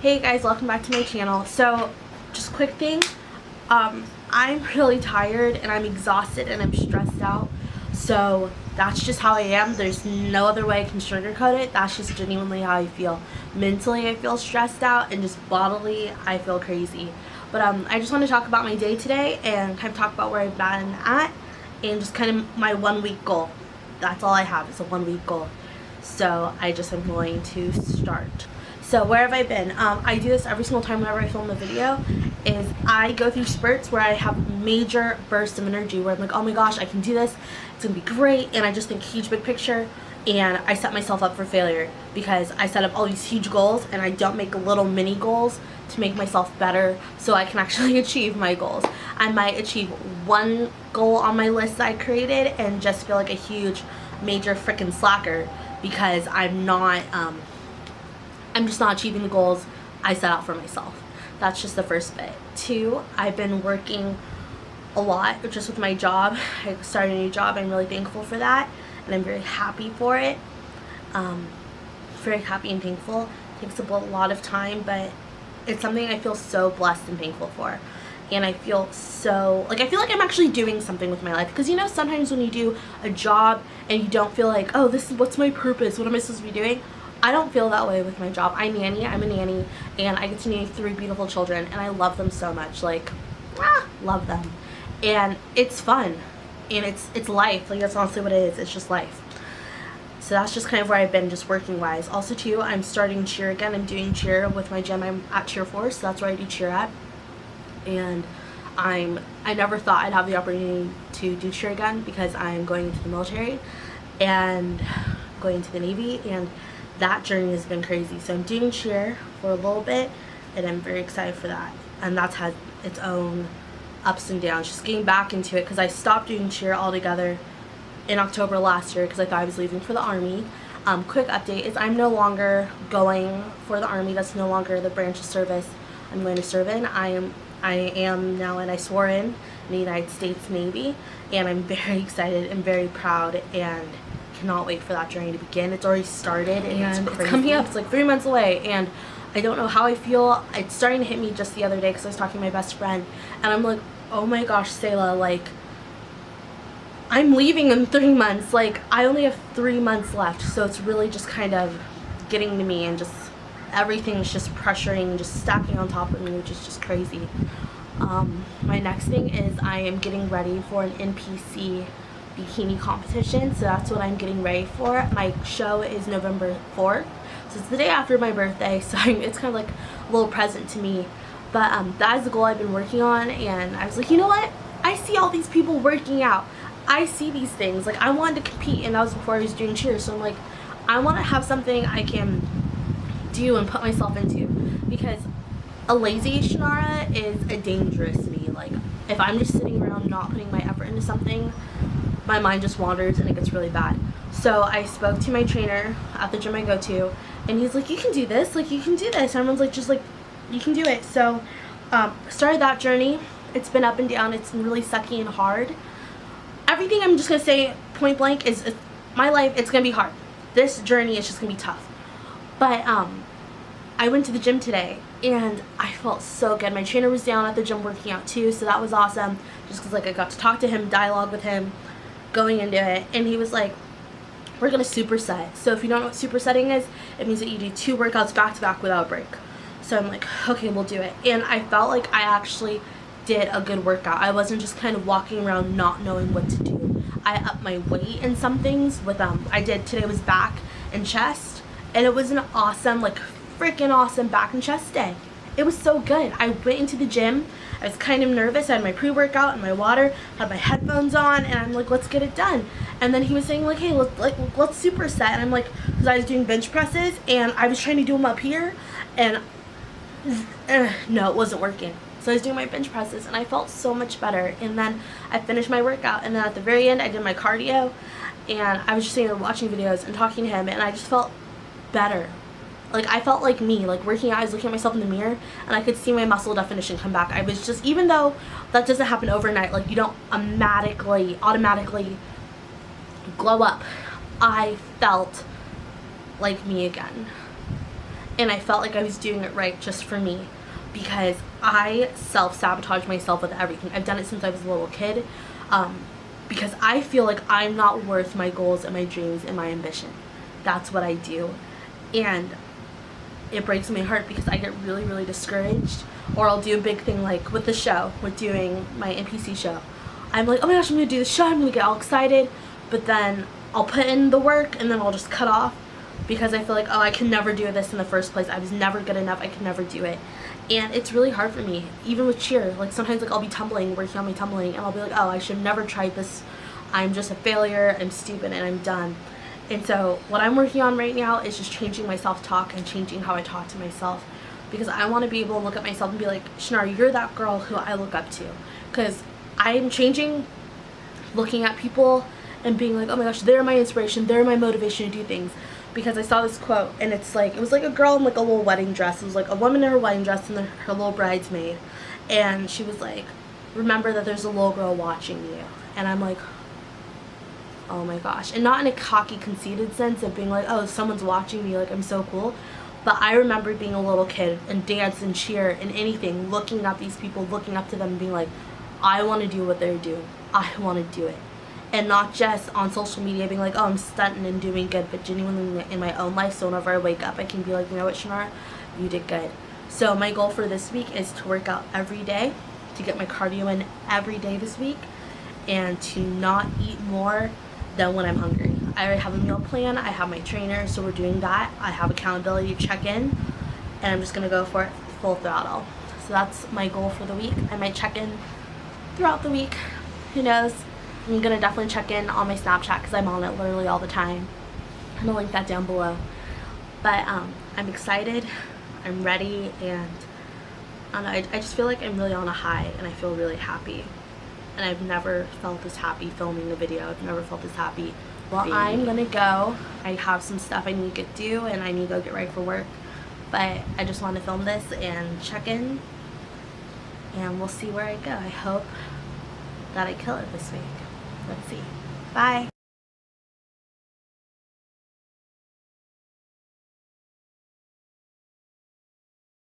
Hey guys, welcome back to my channel. So, just quick thing, I'm really tired and I'm exhausted and I'm stressed out. So, that's just how I am. There's no other way I can sugarcoat it. That's just genuinely how I feel. Mentally, I feel stressed out, and just bodily, I feel crazy. But I just want to talk about my day today and kind of talk about where I've been at and just kind of my 1 week goal. That's all I have is a 1 week goal. So, I just am going to start. So where have I been? I do this every single time whenever I film a video, is I go through spurts where I have major bursts of energy where I'm like, oh my gosh, I can do this, it's gonna be great, and I just think huge big picture, and I set myself up for failure because I set up all these huge goals and I don't make little mini goals to make myself better so I can actually achieve my goals. I might achieve one goal on my list that I created and just feel like a huge major freaking slacker because I'm just not achieving the goals I set out for myself. That's just the first bit. 2, I've been working a lot just with my job. I started a new job. I'm really thankful for that, and I'm very happy for it. Very happy and thankful. It takes a lot of time, but it's something I feel so blessed and thankful for. And I feel so, I feel like I'm actually doing something with my life. Because, you know, sometimes when you do a job and you don't feel like, oh, what's my purpose? What am I supposed to be doing? I don't feel that way with my job. I'm a nanny, and I get to nanny 3 beautiful children, and I love them so much. Love them. And it's fun. And it's life. That's honestly what it is. It's just life. So that's just kind of where I've been, just working-wise. Also, too, I'm starting cheer again. I'm doing cheer with my gym. I'm at Cheer Force, so that's where I do cheer at. And I never thought I'd have the opportunity to do cheer again because I'm going into the military and going into the Navy, and that journey has been crazy. So I'm doing cheer for a little bit, and I'm very excited for that. And that's had its own ups and downs, just getting back into it, because I stopped doing cheer altogether in October last year because I thought I was leaving for the Army. Quick update is I'm no longer going for the Army. That's no longer the branch of service I'm going to serve in. I am now, and I swore in the United States Navy, and I'm very excited and very proud and cannot wait for that journey to begin. It's already started, and it's coming up. It's like 3 months away, and I don't know how I feel. It's starting to hit me just the other day because I was talking to my best friend, and I'm like, oh my gosh, Sayla, I'm leaving in 3 months. I only have 3 months left, so it's really just kind of getting to me, and just everything's just pressuring, just stacking on top of me, which is just crazy. My next thing is I am getting ready for an NPC bikini competition, so that's what I'm getting ready for. My show is November 4th, so it's the day after my birthday, so it's kind of like a little present to me. But that is the goal I've been working on, and I was like, you know what? I see all these people working out. I see these things. I wanted to compete, and that was before I was doing cheer, so I'm like, I want to have something I can do and put myself into, because a lazy Shannara is a dangerous me. If I'm just sitting around not putting my effort into something, my mind just wanders and it gets really bad. So I spoke to my trainer at the gym I go to, and he's like, you can do this, you can do this. And everyone's like, you can do it. So started that journey. It's been up and down. It's been really sucky and hard. Everything, I'm just gonna say point blank, is my life, it's gonna be hard. This journey is just gonna be tough. But I went to the gym today, and I felt so good. My trainer was down at the gym working out too, so that was awesome, just because I got to talk to him, dialogue with him going into it, and he was like, we're gonna superset. So if you don't know what supersetting is, it means that you do 2 workouts back to back without a break. So I'm like, okay, we'll do it. And I felt like I actually did a good workout. I wasn't just kind of walking around not knowing what to do. I upped my weight in some things with today was back and chest, and it was an awesome, freaking awesome back and chest day. It was so good. I went into the gym. I was kind of nervous. I had my pre-workout and my water, had my headphones on, and I'm like, let's get it done. And then he was saying hey, let's superset. And I'm like, because I was doing bench presses, and I was trying to do them up here, and no, it wasn't working. So I was doing my bench presses, and I felt so much better. And then I finished my workout, and then at the very end, I did my cardio, and I was just sitting there watching videos and talking to him, and I just felt better. I felt like me, working out. I was looking at myself in the mirror, and I could see my muscle definition come back. I was just, even though that doesn't happen overnight, you don't automatically glow up, I felt like me again. and I felt like I was doing it right just for me, because I self-sabotage myself with everything. I've done it since I was a little kid, because I feel like I'm not worth my goals and my dreams and my ambition. That's what I do, and it breaks my heart because I get really, really discouraged. Or I'll do a big thing like with the show, with doing my NPC show. I'm like, oh my gosh, I'm gonna do the show, I'm gonna get all excited, but then I'll put in the work and then I'll just cut off because I feel like, oh, I can never do this in the first place. I was never good enough, I could never do it. And it's really hard for me, even with cheer. Like sometimes like I'll be tumbling, working on my tumbling, and I'll be like, oh, I should have never tried this. I'm just a failure, I'm stupid, and I'm done. And so what I'm working on right now is just changing my self-talk and changing how I talk to myself, because I want to be able to look at myself and be like, Shannara, you're that girl who I look up to. Because I'm changing, looking at people and being like, oh my gosh, they're my inspiration, they're my motivation to do things. Because I saw this quote, and it's like, it was like a girl in like a little wedding dress. It was like a woman in her wedding dress and her little bridesmaid. And she was like, remember that there's a little girl watching you. And I'm like, oh my gosh. And not in a cocky, conceited sense of being like, oh, someone's watching me, like I'm so cool. But I remember being a little kid and dance and cheer and anything, looking at these people, looking up to them and being like, I want to do what they're doing. I want to do it. And not just on social media being like, oh, I'm stunting and doing good, but genuinely in my own life. So whenever I wake up, I can be like, you know what, Shannara, you did good. So my goal for this week is to work out every day, to get my cardio in every day this week, and to not eat more than when I'm hungry. I already have a meal plan, I have my trainer, so we're doing that. I have accountability to check in, and I'm just gonna go for it full throttle. So that's my goal for the week. I might check in throughout the week, who knows. I'm gonna definitely check in on my Snapchat because I'm on it literally all the time. I'm gonna link that down below. But I'm excited, I'm ready, and I don't know, I just feel like I'm really on a high, and I feel really happy. And I've never felt this happy filming a video. I've never felt this happy. Well, I'm gonna go. I have some stuff I need to do, and I need to go get ready for work. But I just want to film this and check in, and we'll see where I go. I hope that I kill it this week. Let's see. Bye.